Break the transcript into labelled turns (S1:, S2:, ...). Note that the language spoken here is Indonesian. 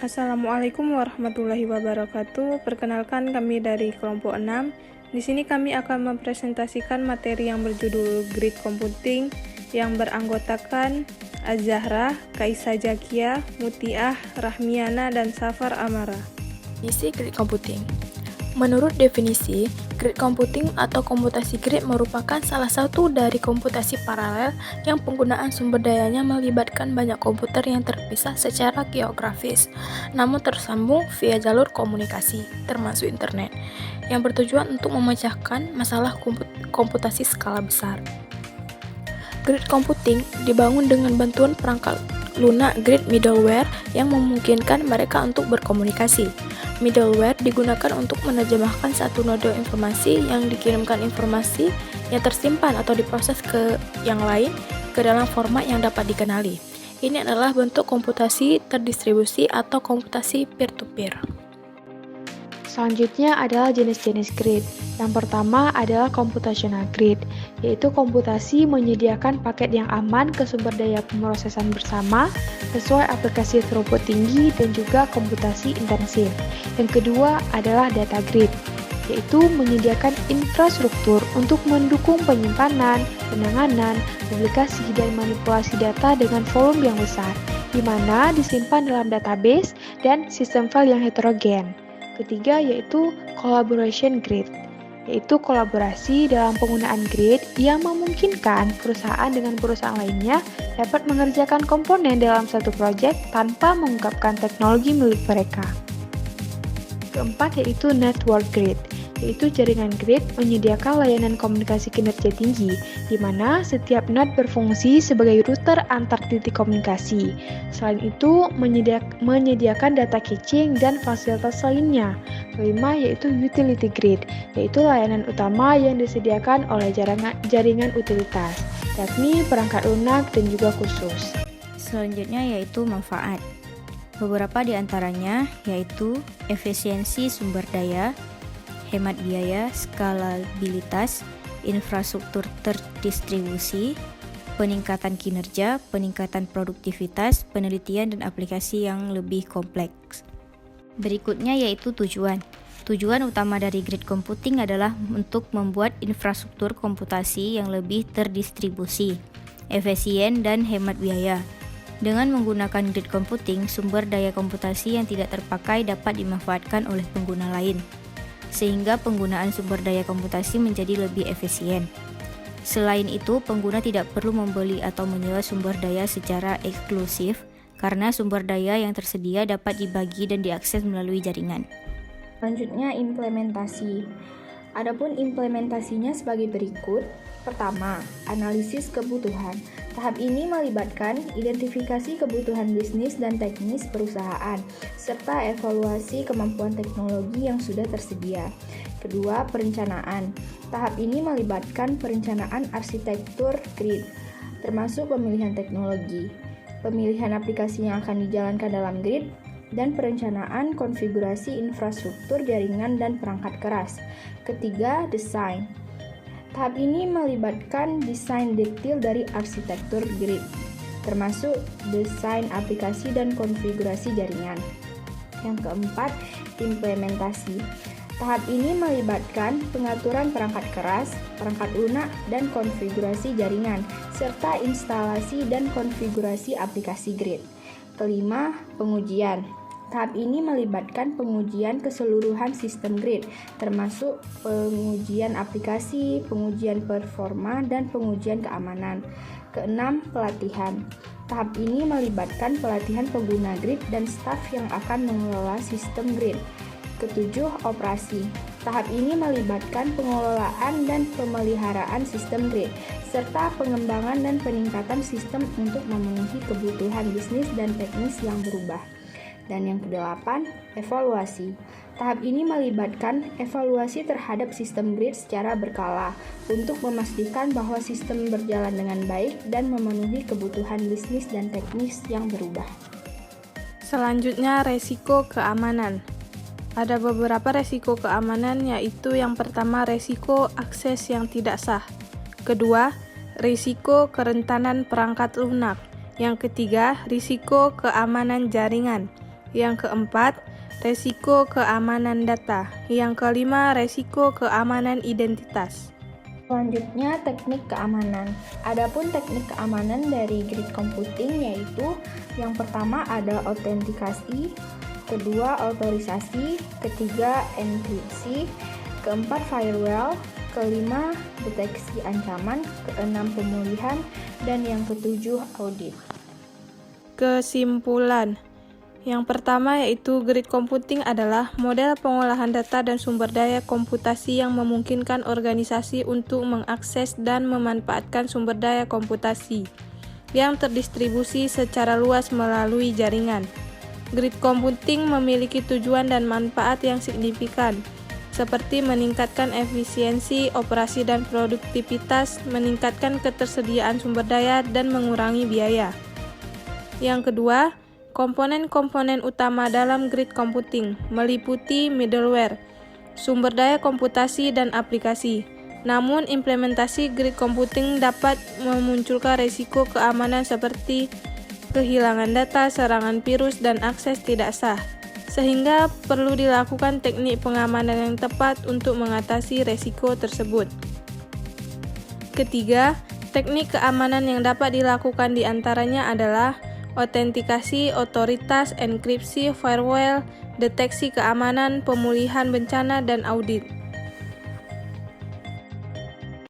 S1: Assalamualaikum warahmatullahi wabarakatuh. Perkenalkan kami dari kelompok 6. Di sini kami akan mempresentasikan materi yang berjudul Grid Computing yang beranggotakan Az-Zahra, Kaisa Zakia, Mutiah, Rahmiana, dan Safar Amara.
S2: Definisi grid computing. Menurut definisi, grid computing atau komputasi grid merupakan salah satu dari komputasi paralel yang penggunaan sumber dayanya melibatkan banyak komputer yang terpisah secara geografis, namun tersambung via jalur komunikasi, termasuk internet, yang bertujuan untuk memecahkan masalah komputasi skala besar. Grid computing dibangun dengan bantuan perangkat lunak grid middleware yang memungkinkan mereka untuk berkomunikasi. Middleware digunakan untuk menerjemahkan satu node informasi yang dikirimkan informasi yang tersimpan atau diproses ke yang lain ke dalam format yang dapat dikenali. Ini adalah bentuk komputasi terdistribusi atau komputasi peer-to-peer.
S3: Selanjutnya adalah jenis-jenis grid. Yang pertama adalah computational grid, yaitu komputasi menyediakan paket yang aman ke sumber daya pemrosesan bersama, sesuai aplikasi throughput tinggi dan juga komputasi intensif. Yang kedua adalah data grid, yaitu menyediakan infrastruktur untuk mendukung penyimpanan, penanganan, publikasi, dan manipulasi data dengan volume yang besar, di mana disimpan dalam database dan sistem file yang heterogen. Ketiga yaitu collaboration grid, yaitu kolaborasi dalam penggunaan grid yang memungkinkan perusahaan dengan perusahaan lainnya dapat mengerjakan komponen dalam satu proyek tanpa mengungkapkan teknologi milik mereka. Keempat yaitu network grid, yaitu jaringan grid menyediakan layanan komunikasi kinerja tinggi, di mana setiap node berfungsi sebagai router antar titik komunikasi. Selain itu, menyediakan data caching dan fasilitas lainnya. Kelima yaitu utility grid, yaitu layanan utama yang disediakan oleh jaringan utilitas, yakni perangkat lunak dan juga khusus.
S4: Selanjutnya yaitu manfaat. Beberapa di antaranya yaitu efisiensi sumber daya, hemat biaya, skalabilitas, infrastruktur terdistribusi, peningkatan kinerja, peningkatan produktivitas, penelitian dan aplikasi yang lebih kompleks. Berikutnya yaitu tujuan. Tujuan utama dari grid computing adalah untuk membuat infrastruktur komputasi yang lebih terdistribusi, efisien dan hemat biaya. Dengan menggunakan grid computing, sumber daya komputasi yang tidak terpakai dapat dimanfaatkan oleh pengguna lain, sehingga penggunaan sumber daya komputasi menjadi lebih efisien. Selain itu, pengguna tidak perlu membeli atau menyewa sumber daya secara eksklusif, karena sumber daya yang tersedia dapat dibagi dan diakses melalui jaringan.
S5: Selanjutnya, implementasi. Adapun implementasinya sebagai berikut. Pertama, analisis kebutuhan. Tahap ini melibatkan identifikasi kebutuhan bisnis dan teknis perusahaan, serta evaluasi kemampuan teknologi yang sudah tersedia. Kedua, perencanaan. Tahap ini melibatkan perencanaan arsitektur grid, termasuk pemilihan teknologi, pemilihan aplikasi yang akan dijalankan dalam grid, dan perencanaan konfigurasi infrastruktur jaringan dan perangkat keras. Ketiga, desain. Tahap ini melibatkan desain detail dari arsitektur grid, termasuk desain aplikasi dan konfigurasi jaringan. Yang keempat, implementasi. Tahap ini melibatkan pengaturan perangkat keras, perangkat lunak, dan konfigurasi jaringan, serta instalasi dan konfigurasi aplikasi grid. Kelima, pengujian. Tahap ini melibatkan pengujian keseluruhan sistem grid, termasuk pengujian aplikasi, pengujian performa, dan pengujian keamanan. Keenam, pelatihan. Tahap ini melibatkan pelatihan pengguna grid dan staf yang akan mengelola sistem grid. Ketujuh, operasi. Tahap ini melibatkan pengelolaan dan pemeliharaan sistem grid, serta pengembangan dan peningkatan sistem untuk memenuhi kebutuhan bisnis dan teknis yang berubah. Dan yang kedelapan, evaluasi. Tahap ini melibatkan evaluasi terhadap sistem grid secara berkala untuk memastikan bahwa sistem berjalan dengan baik dan memenuhi kebutuhan bisnis dan teknis yang berubah.
S1: Selanjutnya, resiko keamanan. Ada beberapa resiko keamanan, yaitu yang pertama resiko akses yang tidak sah. Kedua, risiko kerentanan perangkat lunak. Yang ketiga, risiko keamanan jaringan. Yang keempat, resiko keamanan data. Yang kelima, resiko keamanan identitas.
S5: Selanjutnya, teknik keamanan. Adapun teknik keamanan dari grid computing yaitu yang pertama ada autentikasi, kedua otorisasi, ketiga enkripsi, keempat firewall, kelima deteksi ancaman, keenam pemulihan, dan yang ketujuh audit.
S1: Kesimpulan. Yang pertama yaitu grid computing adalah model pengolahan data dan sumber daya komputasi yang memungkinkan organisasi untuk mengakses dan memanfaatkan sumber daya komputasi yang terdistribusi secara luas melalui jaringan. Grid computing memiliki tujuan dan manfaat yang signifikan, seperti meningkatkan efisiensi operasi dan produktivitas, meningkatkan ketersediaan sumber daya, dan mengurangi biaya. Yang kedua, komponen-komponen utama dalam grid computing meliputi middleware, sumber daya komputasi, dan aplikasi. Namun, implementasi grid computing dapat memunculkan risiko keamanan seperti kehilangan data, serangan virus, dan akses tidak sah, sehingga perlu dilakukan teknik pengamanan yang tepat untuk mengatasi risiko tersebut. Ketiga, teknik keamanan yang dapat dilakukan diantaranya adalah autentikasi, otoritas, enkripsi, firewall, deteksi keamanan, pemulihan bencana, dan audit.